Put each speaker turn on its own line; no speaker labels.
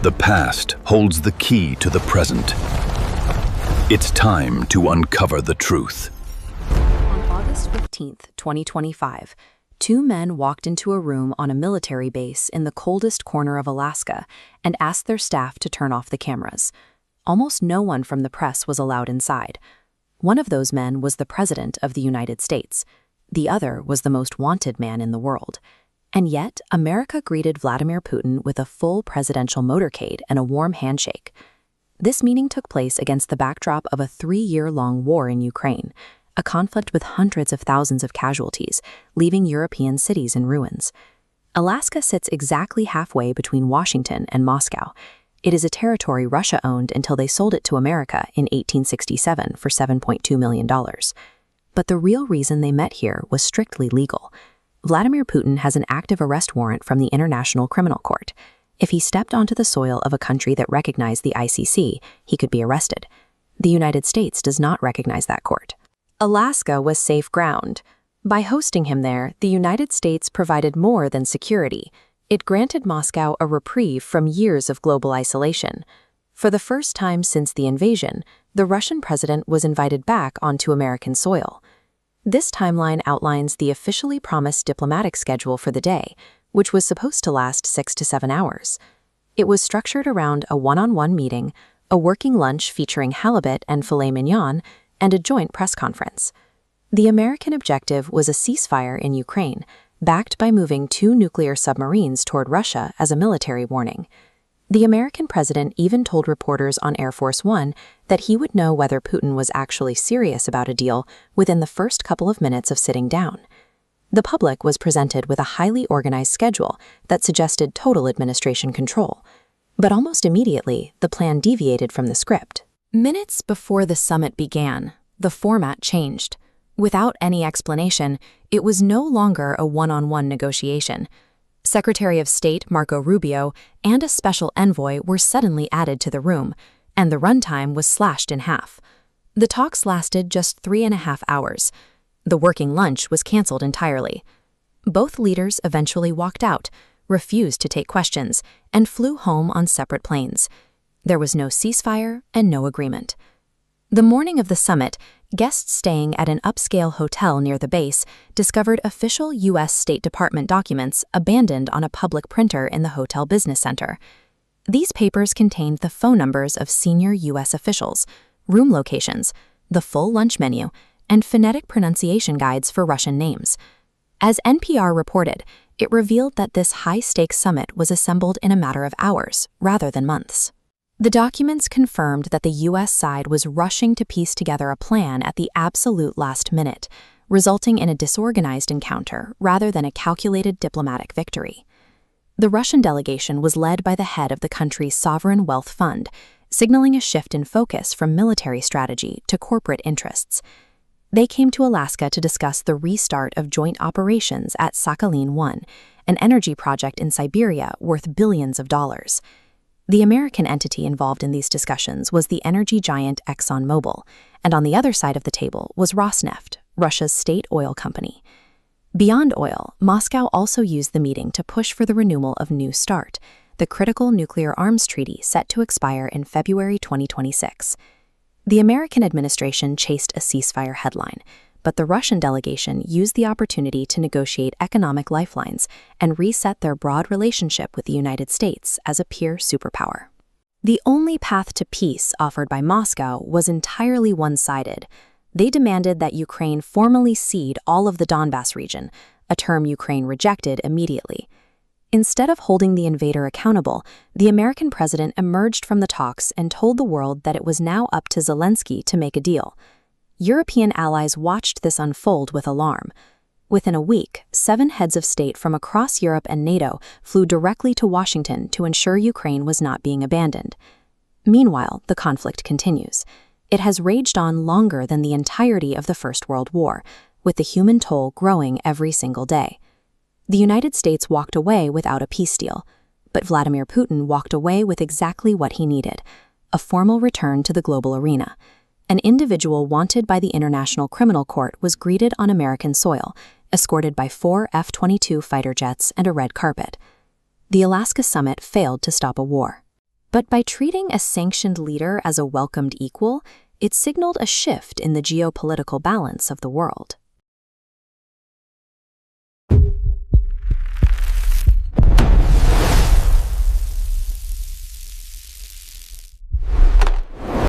The past holds the key to the present. It's time to uncover the truth.
On August 15, 2025, two men walked into a room on a military base in the coldest corner of Alaska and asked their staff to turn off the cameras. Almost no one from the press was allowed inside. One of those men was the President of the United States. The other was the most wanted man in the world. And yet, America greeted Vladimir Putin with a full presidential motorcade and a warm handshake. This meeting took place against the backdrop of a 3-year-long war in Ukraine, a conflict with hundreds of thousands of casualties, leaving European cities in ruins. Alaska sits exactly halfway between Washington and Moscow. It is a territory Russia owned until they sold it to America in 1867 for $7.2 million. But the real reason they met here was strictly legal. Vladimir Putin has an active arrest warrant from the International Criminal Court. If he stepped onto the soil of a country that recognized the ICC, he could be arrested. The United States does not recognize that court. Alaska was safe ground. By hosting him there, the United States provided more than security. It granted Moscow a reprieve from years of global isolation. For the first time since the invasion, the Russian president was invited back onto American soil. This timeline outlines the officially promised diplomatic schedule for the day, which was supposed to last 6 to 7 hours. It was structured around a one-on-one meeting, a working lunch featuring halibut and filet mignon, and a joint press conference. The American objective was a ceasefire in Ukraine, backed by moving 2 nuclear submarines toward Russia as a military warning. The American president even told reporters on Air Force One that he would know whether Putin was actually serious about a deal within the first couple of minutes of sitting down. The public was presented with a highly organized schedule that suggested total administration control. But almost immediately, the plan deviated from the script. Minutes before the summit began, the format changed. Without any explanation, it was no longer a one-on-one negotiation. Secretary of State Marco Rubio and a special envoy were suddenly added to the room, and the runtime was slashed in half. The talks lasted just 3.5 hours. The working lunch was canceled entirely. Both leaders eventually walked out, refused to take questions, and flew home on separate planes. There was no ceasefire and no agreement. The morning of the summit, guests staying at an upscale hotel near the base discovered official U.S. State Department documents abandoned on a public printer in the hotel business center. These papers contained the phone numbers of senior U.S. officials, room locations, the full lunch menu, and phonetic pronunciation guides for Russian names. As NPR reported, it revealed that this high-stakes summit was assembled in a matter of hours, rather than months. The documents confirmed that the U.S. side was rushing to piece together a plan at the absolute last minute, resulting in a disorganized encounter rather than a calculated diplomatic victory. The Russian delegation was led by the head of the country's sovereign wealth fund, signaling a shift in focus from military strategy to corporate interests. They came to Alaska to discuss the restart of joint operations at Sakhalin-1, an energy project in Siberia worth billions of dollars. The American entity involved in these discussions was the energy giant ExxonMobil, and on the other side of the table was Rosneft, Russia's state oil company. Beyond oil, Moscow also used the meeting to push for the renewal of New START, the critical nuclear arms treaty set to expire in February 2026. The American administration chased a ceasefire headline, but the Russian delegation used the opportunity to negotiate economic lifelines and reset their broad relationship with the United States as a peer superpower. The only path to peace offered by Moscow was entirely one-sided. They demanded that Ukraine formally cede all of the Donbas region, a term Ukraine rejected immediately. Instead of holding the invader accountable, the American president emerged from the talks and told the world that it was now up to Zelensky to make a deal. European allies watched this unfold with alarm. Within a week, 7 heads of state from across Europe and NATO flew directly to Washington to ensure Ukraine was not being abandoned. Meanwhile, the conflict continues. It has raged on longer than the entirety of the First World War, with the human toll growing every single day. The United States walked away without a peace deal, but Vladimir Putin walked away with exactly what he needed: a formal return to the global arena. An individual wanted by the International Criminal Court was greeted on American soil, escorted by 4 F-22 fighter jets and a red carpet. The Alaska summit failed to stop a war. But by treating a sanctioned leader as a welcomed equal, it signaled a shift in the geopolitical balance of the world.